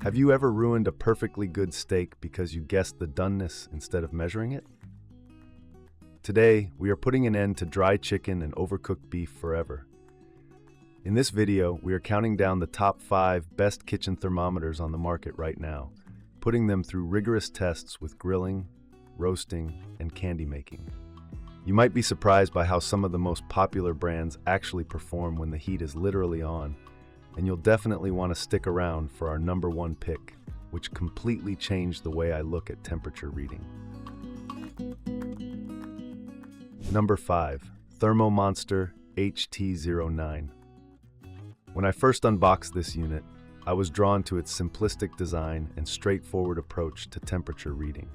Have you ever ruined a perfectly good steak because you guessed the doneness instead of measuring it? Today, we are putting an end to dry chicken and overcooked beef forever. In this video, we are counting down the top 5 best kitchen thermometers on the market right now, putting them through rigorous tests with grilling, roasting, and candy making. You might be surprised by how some of the most popular brands actually perform when the heat is literally on, and you'll definitely want to stick around for our number 1 pick, which completely changed the way I look at temperature reading. Number 5. ThermoMonster HT09. When I first unboxed this unit, I was drawn to its simplistic design and straightforward approach to temperature reading.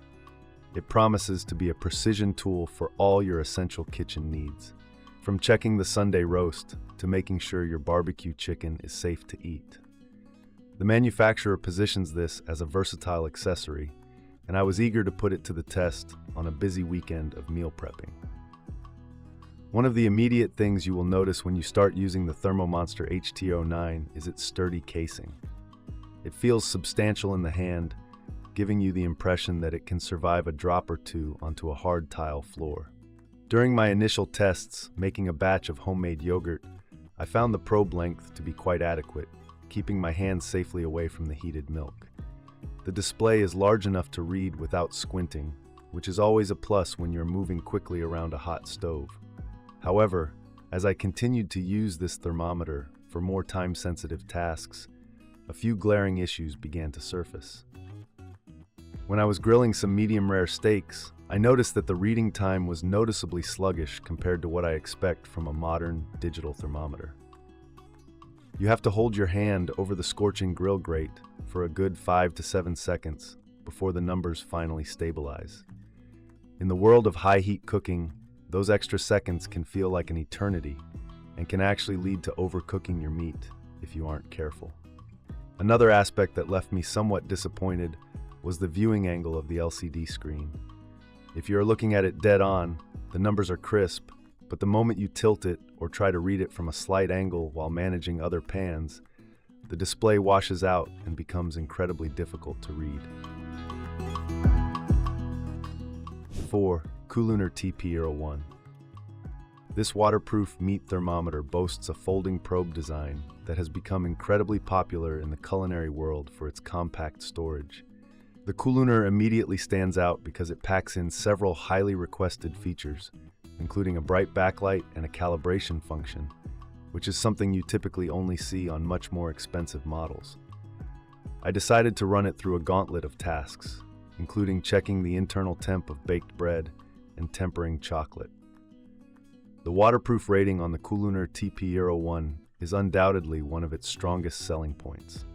It promises to be a precision tool for all your essential kitchen needs, from checking the Sunday roast to making sure your barbecue chicken is safe to eat. The manufacturer positions this as a versatile accessory, and I was eager to put it to the test on a busy weekend of meal prepping. One of the immediate things you will notice when you start using the ThermoMonster HT09 is its sturdy casing. It feels substantial in the hand, giving you the impression that it can survive a drop or two onto a hard tile floor. During my initial tests making a batch of homemade yogurt, I found the probe length to be quite adequate, keeping my hands safely away from the heated milk. The display is large enough to read without squinting, which is always a plus when you're moving quickly around a hot stove. However, as I continued to use this thermometer for more time-sensitive tasks, a few glaring issues began to surface. When I was grilling some medium-rare steaks, I noticed that the reading time was noticeably sluggish compared to what I expect from a modern digital thermometer. You have to hold your hand over the scorching grill grate for a good 5 to 7 seconds before the numbers finally stabilize. In the world of high-heat cooking, those extra seconds can feel like an eternity and can actually lead to overcooking your meat if you aren't careful. Another aspect that left me somewhat disappointed was the viewing angle of the LCD screen. If you're looking at it dead on, the numbers are crisp, but the moment you tilt it or try to read it from a slight angle while managing other pans, the display washes out and becomes incredibly difficult to read. 4. KULUNER TP01. This waterproof meat thermometer boasts a folding probe design that has become incredibly popular in the culinary world for its compact storage. The KULUNER immediately stands out because it packs in several highly requested features, including a bright backlight and a calibration function, which is something you typically only see on much more expensive models. I decided to run it through a gauntlet of tasks, including checking the internal temp of baked bread and tempering chocolate. The waterproof rating on the KULUNER TP01 is undoubtedly one of its strongest selling points.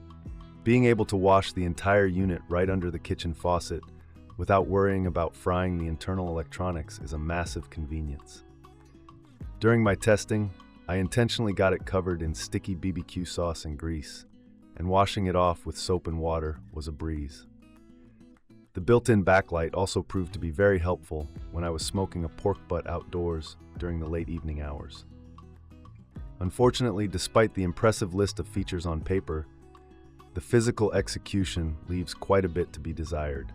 Being able to wash the entire unit right under the kitchen faucet without worrying about frying the internal electronics is a massive convenience. During my testing, I intentionally got it covered in sticky BBQ sauce and grease, and washing it off with soap and water was a breeze. The built-in backlight also proved to be very helpful when I was smoking a pork butt outdoors during the late evening hours. Unfortunately, despite the impressive list of features on paper, the physical execution leaves quite a bit to be desired.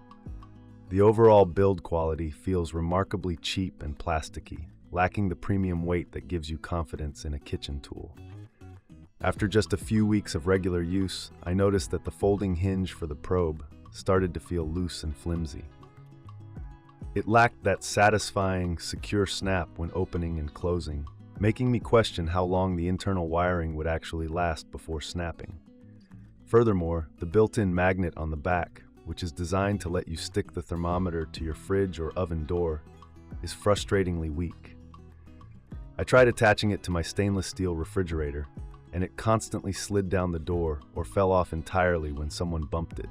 The overall build quality feels remarkably cheap and plasticky, lacking the premium weight that gives you confidence in a kitchen tool. After just a few weeks of regular use, I noticed that the folding hinge for the probe started to feel loose and flimsy. It lacked that satisfying, secure snap when opening and closing, making me question how long the internal wiring would actually last before snapping. Furthermore, the built-in magnet on the back, which is designed to let you stick the thermometer to your fridge or oven door, is frustratingly weak. I tried attaching it to my stainless steel refrigerator, and it constantly slid down the door or fell off entirely when someone bumped it.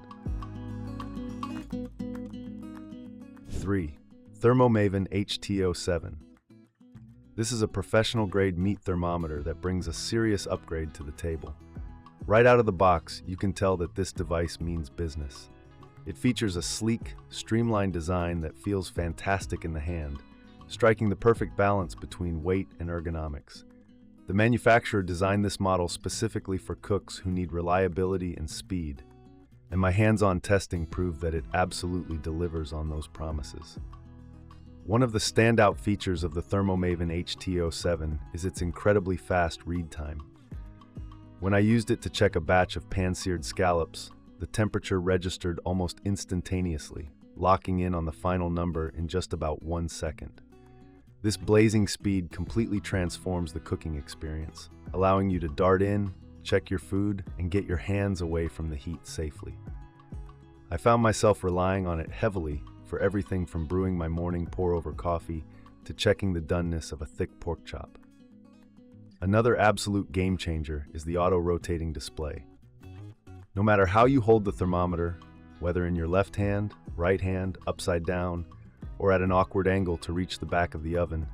3. ThermoMaven HT07. This is a professional-grade meat thermometer that brings a serious upgrade to the table. Right out of the box, you can tell that this device means business. It features a sleek, streamlined design that feels fantastic in the hand, striking the perfect balance between weight and ergonomics. The manufacturer designed this model specifically for cooks who need reliability and speed. and my hands-on testing proved that it absolutely delivers on those promises. One of the standout features of the ThermoMaven HT07 is its incredibly fast read time. When I used it to check a batch of pan-seared scallops, the temperature registered almost instantaneously, locking in on the final number in just about 1 second. This blazing speed completely transforms the cooking experience, allowing you to dart in, check your food, and get your hands away from the heat safely. I found myself relying on it heavily for everything from brewing my morning pour-over coffee to checking the doneness of a thick pork chop. Another absolute game-changer is the auto-rotating display. No matter how you hold the thermometer, whether in your left hand, right hand, upside down, or at an awkward angle to reach the back of the oven,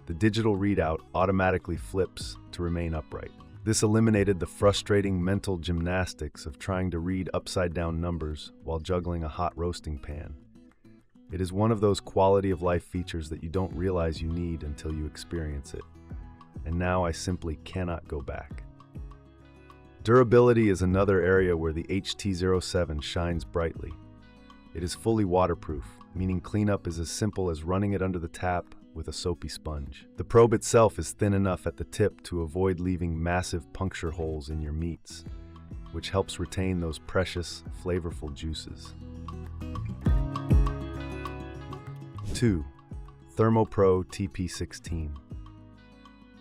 the digital readout automatically flips to remain upright. This eliminated the frustrating mental gymnastics of trying to read upside-down numbers while juggling a hot roasting pan. It is one of those quality-of-life features that you don't realize you need until you experience it, and now I simply cannot go back. Durability is another area where the HT07 shines brightly. It is fully waterproof, meaning cleanup is as simple as running it under the tap with a soapy sponge. The probe itself is thin enough at the tip to avoid leaving massive puncture holes in your meats, which helps retain those precious, flavorful juices. 2. ThermoPro TP16.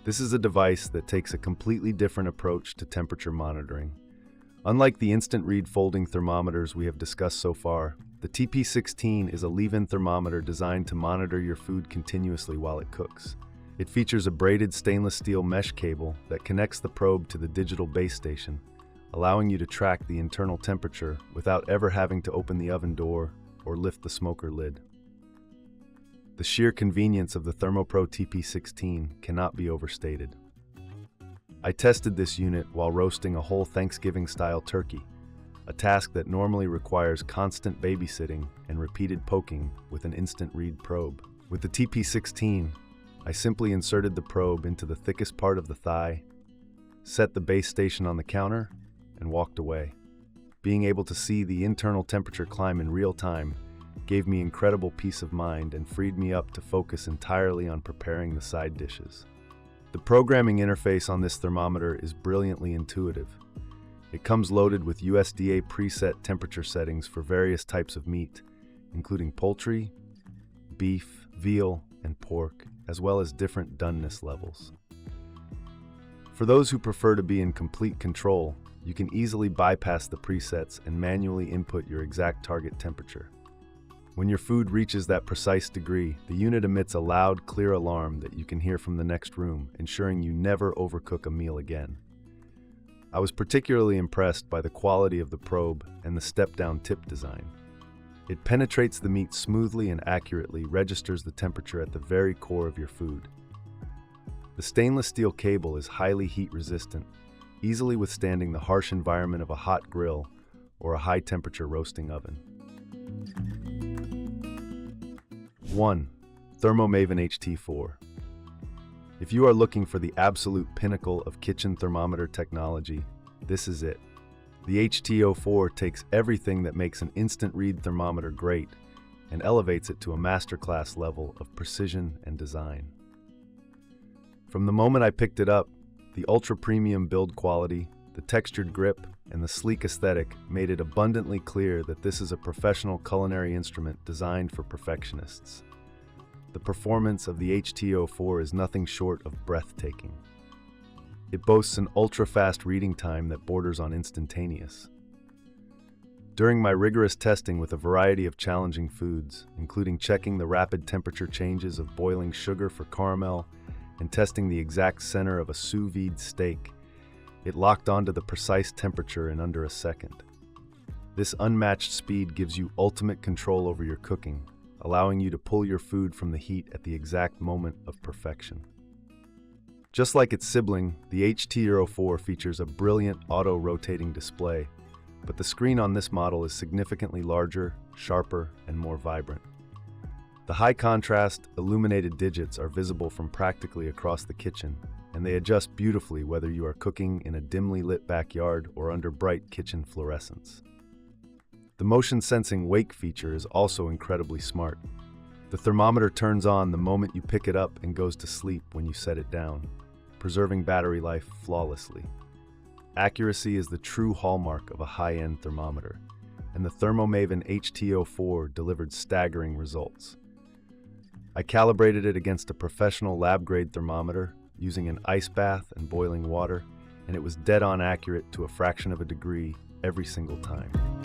This is a device that takes a completely different approach to temperature monitoring. Unlike the instant read folding thermometers we have discussed so far, the TP16 is a leave-in thermometer designed to monitor your food continuously while it cooks. It features a braided stainless steel mesh cable that connects the probe to the digital base station, allowing you to track the internal temperature without ever having to open the oven door or lift the smoker lid. The sheer convenience of the ThermoPro TP16 cannot be overstated. I tested this unit while roasting a whole Thanksgiving-style turkey, a task that normally requires constant babysitting and repeated poking with an instant read probe. With the TP16, I simply inserted the probe into the thickest part of the thigh, set the base station on the counter, and walked away. Being able to see the internal temperature climb in real time gave me incredible peace of mind and freed me up to focus entirely on preparing the side dishes. The programming interface on this thermometer is brilliantly intuitive. It comes loaded with USDA preset temperature settings for various types of meat, including poultry, beef, veal, and pork, as well as different doneness levels. For those who prefer to be in complete control, you can easily bypass the presets and manually input your exact target temperature. When your food reaches that precise degree, the unit emits a loud, clear alarm that you can hear from the next room, ensuring you never overcook a meal again. I was particularly impressed by the quality of the probe and the step-down tip design. It penetrates the meat smoothly and accurately registers the temperature at the very core of your food. The stainless steel cable is highly heat-resistant, easily withstanding the harsh environment of a hot grill or a high-temperature roasting oven. 1. ThermoMaven HT04. If you are looking for the absolute pinnacle of kitchen thermometer technology, this is it. The HT04 takes everything that makes an instant read thermometer great and elevates it to a masterclass level of precision and design. From the moment I picked it up, the ultra-premium build quality, the textured grip, and the sleek aesthetic made it abundantly clear that this is a professional culinary instrument designed for perfectionists. The performance of the HT04 is nothing short of breathtaking. It boasts an ultra-fast reading time that borders on instantaneous. During my rigorous testing with a variety of challenging foods, including checking the rapid temperature changes of boiling sugar for caramel and testing the exact center of a sous vide steak, it locked onto the precise temperature in under a second. This unmatched speed gives you ultimate control over your cooking, allowing you to pull your food from the heat at the exact moment of perfection. Just like its sibling, the HT04 features a brilliant auto-rotating display, but the screen on this model is significantly larger, sharper, and more vibrant. The high-contrast, illuminated digits are visible from practically across the kitchen, and they adjust beautifully whether you are cooking in a dimly lit backyard or under bright kitchen fluorescence. The motion-sensing wake feature is also incredibly smart. The thermometer turns on the moment you pick it up and goes to sleep when you set it down, preserving battery life flawlessly. Accuracy is the true hallmark of a high-end thermometer, and the ThermoMaven HT04 delivered staggering results. I calibrated it against a professional lab-grade thermometer using an ice bath and boiling water, and it was dead-on accurate to a fraction of a degree every single time.